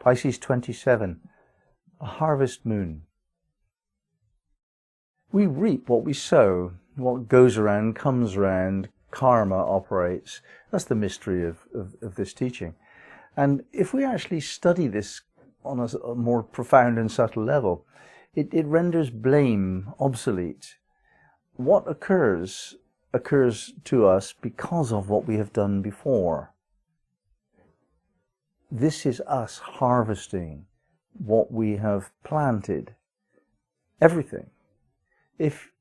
Pisces 27, a harvest moon. We reap what we sow. What goes around comes around. Karma operates. That's the mystery of this teaching. And if we actually study this on a more profound and subtle level, it renders blame obsolete. What occurs to us because of what we have done before. This is us harvesting what we have planted. Everything. If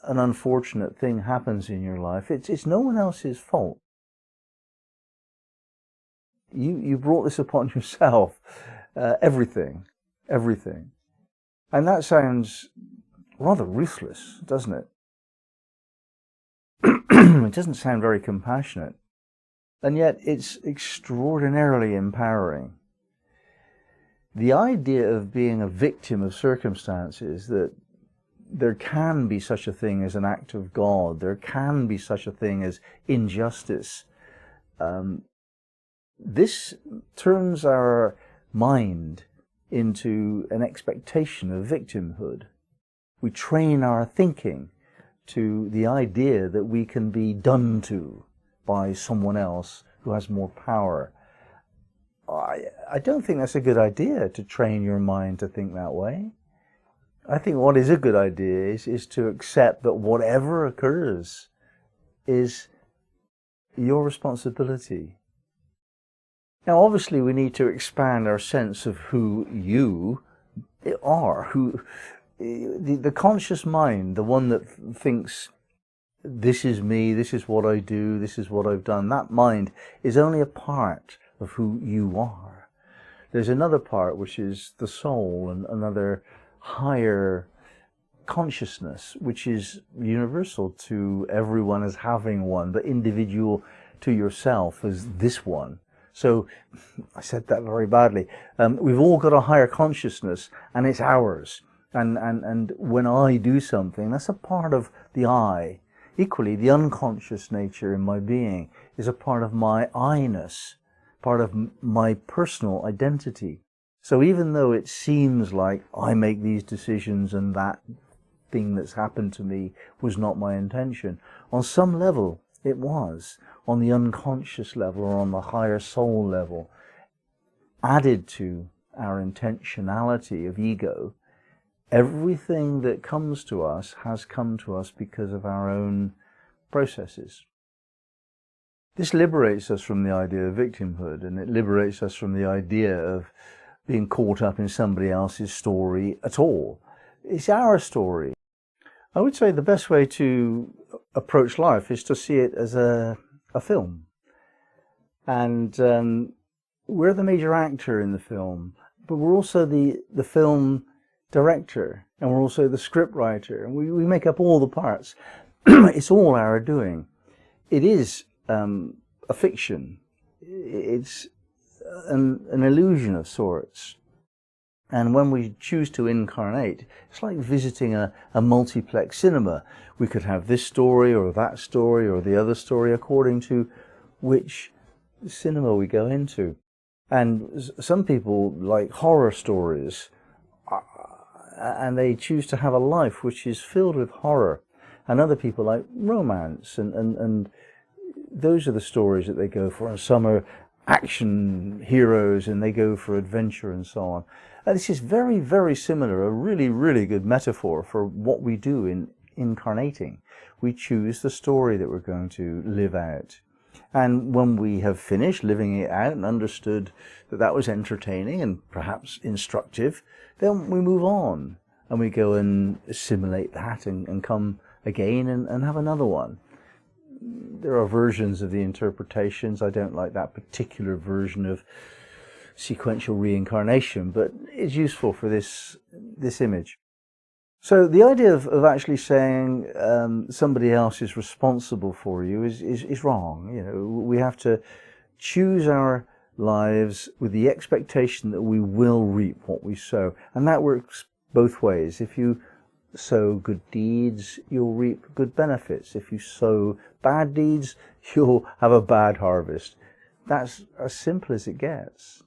an unfortunate thing happens in your life, it's no one else's fault. You brought this upon yourself. Everything. And that sounds rather ruthless, doesn't it? It doesn't sound very compassionate. And yet it's extraordinarily empowering. The idea of being a victim of circumstances, that there can be such a thing as an act of God, there can be such a thing as injustice, this turns our mind into an expectation of victimhood. We train our thinking to the idea that we can be done to by someone else who has more power. I don't think that's a good idea, to train your mind to think that way. I think what is a good idea is to accept that whatever occurs is your responsibility. Now, obviously, we need to expand our sense of who you are, the conscious mind, the one that thinks, this is me, this is what I do, this is what I've done. That mind is only a part of who you are. There's another part, which is the soul, and another higher consciousness, which is universal to everyone as having one, but individual to yourself as this one. So, I said that very badly. We've all got a higher consciousness, and it's ours. And when I do something, that's a part of the I. Equally, the unconscious nature in my being is a part of my I-ness, part of my personal identity. So even though it seems like I make these decisions and that thing that's happened to me was not my intention, on some level it was. On the unconscious level, or on the higher soul level, added to our intentionality of ego, everything that comes to us has come to us because of our own processes. This liberates us from the idea of victimhood, and it liberates us from the idea of being caught up in somebody else's story at all. It's our story. I would say the best way to approach life is to see it as a film. And we're the major actor in the film, but we're also the film director, and we're also the script writer, and we make up all the parts. It's all our doing. It is a fiction. It's an illusion of sorts. And when we choose to incarnate, it's like visiting a multiplex cinema. We could have this story or that story or the other story according to which cinema we go into. And some people like horror stories, and they choose to have a life which is filled with horror. And other people like romance, and those are the stories that they go for. And some are action heroes, and they go for adventure and so on. And this is very, very similar, a really, really good metaphor for what we do in incarnating. We choose the story that we're going to live out. And when we have finished living it out and understood that that was entertaining and perhaps instructive, then we move on and we go and assimilate that and come again and have another one. There are versions of the interpretations. I don't like that particular version of sequential reincarnation, but it's useful for this image. So the idea of actually saying somebody else is responsible for you is wrong. You know, we have to choose our lives with the expectation that we will reap what we sow, and that works both ways. If you sow good deeds, you'll reap good benefits. If you sow bad deeds, you'll have a bad harvest. That's as simple as it gets.